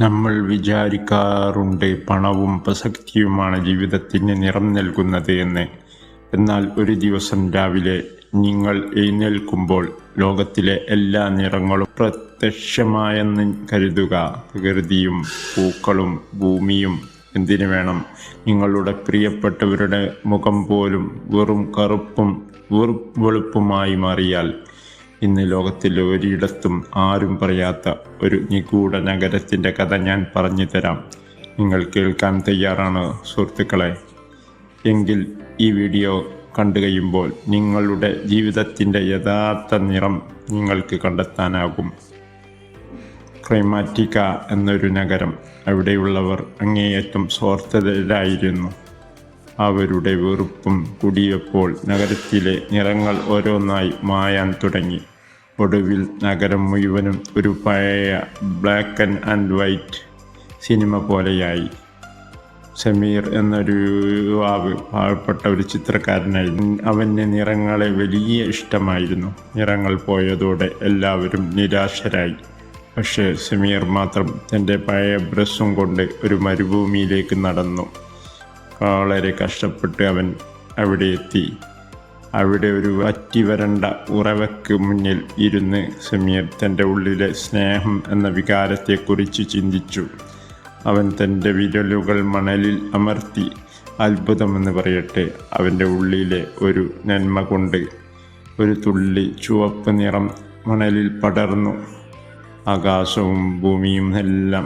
നമ്മൾ വിചാരിക്കാറുണ്ട് പണവും പ്രസക്തിയുമാണ് ജീവിതത്തിന് നിറം നൽകുന്നത് എന്ന്. എന്നാൽ ഒരു ദിവസം രാവിലെ നിങ്ങൾ എഴുന്നേൽക്കുമ്പോൾ ലോകത്തിലെ എല്ലാ നിറങ്ങളും പ്രത്യക്ഷമായെന്ന് കരുതുക. പ്രകൃതിയും പൂക്കളും ഭൂമിയും എന്തിനു വേണം, നിങ്ങളുടെ പ്രിയപ്പെട്ടവരുടെ മുഖം പോലും വെറും കറുപ്പും വെളുപ്പുമായി മാറിയാൽ. ഇന്ന് ലോകത്തിൽ ഒരിടത്തും ആരും പറയാത്ത ഒരു നിഗൂഢ നഗരത്തിൻ്റെ കഥ ഞാൻ പറഞ്ഞു തരാം. നിങ്ങൾ കേൾക്കാൻ തയ്യാറാണ് സുഹൃത്തുക്കളെ? എങ്കിൽ ഈ വീഡിയോ കണ്ടു കഴിയുമ്പോൾ നിങ്ങളുടെ ജീവിതത്തിൻ്റെ യഥാർത്ഥ നിറം നിങ്ങൾക്ക് കണ്ടെത്താനാകും. ക്രൈമാറ്റിക്ക എന്നൊരു നഗരം. അവിടെയുള്ളവർ അങ്ങേയറ്റം സ്വാർത്ഥരായിരുന്നു. അവരുടെ വെറുപ്പും കുടിയപ്പോൾ നഗരത്തിലെ നിറങ്ങൾ ഓരോന്നായി മായാൻ തുടങ്ങി. ഒടുവിൽ നഗരം മുഴുവനും ഒരു പഴയ ബ്ലാക്ക് ആൻഡ് വൈറ്റ് സിനിമ പോലെയായി. സമീർ എന്നൊരു യുവാവ് പാവപ്പെട്ട ഒരു ചിത്രകാരനായിരുന്നു. അവന് നിറങ്ങളെ വലിയ ഇഷ്ടമായിരുന്നു. നിറങ്ങൾ പോയതോടെ എല്ലാവരും നിരാശരായി. പക്ഷേ സമീർ മാത്രം തൻ്റെ പഴയ ബ്രഷും കൊണ്ട് ഒരു മരുഭൂമിയിലേക്ക് നടന്നു. വളരെ കഷ്ടപ്പെട്ട് അവൻ അവിടെ എത്തി. അവിടെ ഒരു വറ്റിവരണ്ട ഉറവയ്ക്ക് മുന്നിൽ ഇരുന്ന് സമീർ തൻ്റെ ഉള്ളിലെ സ്നേഹം എന്ന വികാരത്തെക്കുറിച്ച് ചിന്തിച്ചു. അവൻ തൻ്റെ വിരലുകൾ മണലിൽ അമർത്തി. അത്ഭുതമെന്ന് പറയട്ടെ, അവൻ്റെ ഉള്ളിലെ ഒരു നന്മ കൊണ്ട് ഒരു തുള്ളി ചുവപ്പ് നിറം മണലിൽ പടർന്നു. ആകാശവും ഭൂമിയും എല്ലാം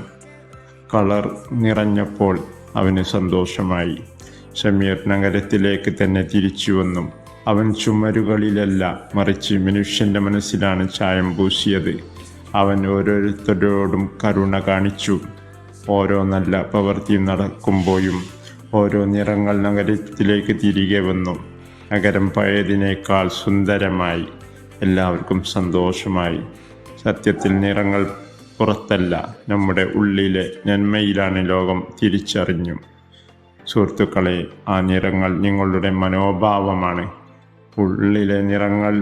കളർ നിറഞ്ഞപ്പോൾ അവന് സന്തോഷമായി. സമീർ നഗരത്തിലേക്ക് തന്നെ തിരിച്ചു വന്നു. അവൻ ചുമരുകളിലല്ല, മറിച്ച് മനുഷ്യൻ്റെ മനസ്സിലാണ് ചായം പൂശിയത്. അവൻ ഓരോരുത്തരോടും കരുണ കാണിച്ചു. ഓരോ നല്ല പ്രവൃത്തി നടക്കുമ്പോഴും ഓരോ നിറങ്ങൾ നഗരത്തിലേക്ക് തിരികെ വന്നു. നഗരം പഴയതിനേക്കാൾ സുന്ദരമായി. എല്ലാവർക്കും സന്തോഷമായി. സത്യത്തിൽ നിറങ്ങൾ പുറത്തല്ല, നമ്മുടെ ഉള്ളിലെ നന്മയിലാണ് ലോകം തിരിച്ചറിഞ്ഞു. സുഹൃത്തുക്കളെ, ആ നിറങ്ങൾ നിങ്ങളുടെ മനോഭാവമാണ്. ഉള്ളിലെ നിറങ്ങൾ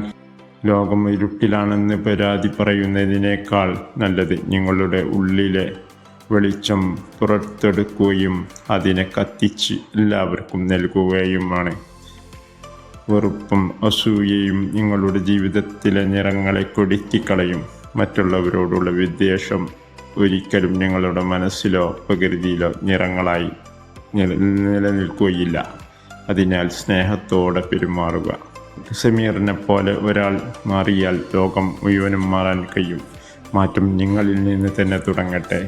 ലോകം ഇരുട്ടിലാണെന്ന് പരാതി പറയുന്നതിനേക്കാൾ നല്ലത് നിങ്ങളുടെ ഉള്ളിലെ വെളിച്ചം പുറത്തെടുക്കുകയും അതിനെ കത്തിച്ച് എല്ലാവർക്കും നൽകുകയുമാണ്. വെറുപ്പും അസൂയയും നിങ്ങളുടെ ജീവിതത്തിലെ നിറങ്ങളെ കെടുത്തിക്കളയും. മറ്റുള്ളവരോടുള്ള വിദ്വേഷം ഒരിക്കലും നിങ്ങളുടെ മനസ്സിലോ പ്രകൃതിയിലോ നിറങ്ങളായി നിലനിൽക്കുകയില്ല. അതിനാൽ സ്നേഹത്തോടെ പെരുമാറുക. സമീറിനെ പോലെ ഒരാൾ മാറിയാൽ ലോകം മുഴുവനും മാറാൻ കഴിയും. മാറ്റം നിങ്ങളിൽ നിന്ന് തന്നെ തുടങ്ങട്ടെ.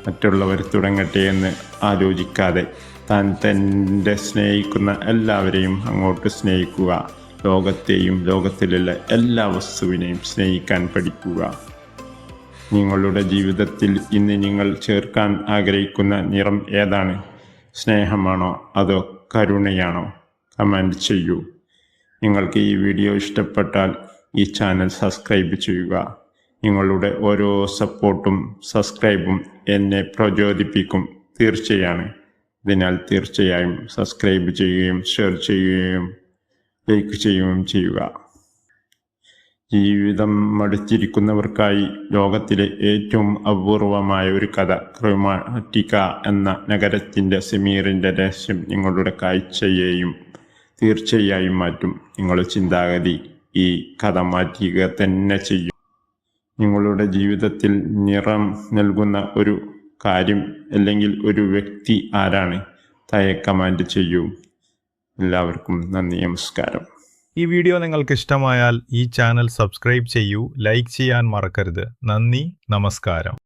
മറ്റുള്ളവർ തുടങ്ങട്ടെ എന്ന് ആലോചിക്കാതെ താൻ തൻ്റെ സ്നേഹിക്കുന്ന എല്ലാവരെയും അങ്ങോട്ട് സ്നേഹിക്കുക. ലോകത്തെയും ലോകത്തിലുള്ള എല്ലാ വസ്തുവിനെയും സ്നേഹിക്കാൻ പഠിക്കുക. നിങ്ങളുടെ ജീവിതത്തിൽ ഇന്ന് നിങ്ങൾ ചേർക്കാൻ ആഗ്രഹിക്കുന്ന നിറം ഏതാണ്? സ്നേഹമാണോ അതോ കരുണയാണോ? കമൻറ്റ് ചെയ്യൂ. നിങ്ങൾക്ക് ഈ വീഡിയോ ഇഷ്ടപ്പെട്ടാൽ ഈ ചാനൽ സബ്സ്ക്രൈബ് ചെയ്യുക. നിങ്ങളുടെ ഓരോ സപ്പോർട്ടും സബ്സ്ക്രൈബും എന്നെ പ്രചോദിപ്പിക്കും തീർച്ചയാണ്. അതിനാൽ തീർച്ചയായും സബ്സ്ക്രൈബ് ചെയ്യുകയും ഷെയർ ചെയ്യുകയും ലൈക്ക് ചെയ്യുകയും ചെയ്യുക. ജീവിതം മടുത്തിരിക്കുന്നവർക്കായി ലോകത്തിലെ ഏറ്റവും അപൂർവമായ ഒരു കഥ. ക്രൊമാറ്റിക്ക എന്ന നഗരത്തിൻ്റെ സമീറിൻ്റെ രഹസ്യം നിങ്ങളുടെ കാഴ്ചയെയും തീർച്ചയായും മാറ്റും. നിങ്ങളുടെ ചിന്താഗതി ഈ കഥ മാറ്റുക തന്നെ ചെയ്യും. നിങ്ങളുടെ ജീവിതത്തിൽ നിറം നൽകുന്ന ഒരു കാര്യം അല്ലെങ്കിൽ ഒരു വ്യക്തി ആരാണ്? താഴെ കമൻറ്റ് ചെയ്യൂ. എല്ലാവർക്കും നന്ദി, നമസ്കാരം. ഈ വീഡിയോ നിങ്ങൾക്ക് ഇഷ്ടമായാൽ ഈ ചാനൽ സബ്സ്ക്രൈബ് ചെയ്യൂ, ലൈക്ക് ചെയ്യാൻ മറക്കരുത്. നന്ദി, നമസ്കാരം.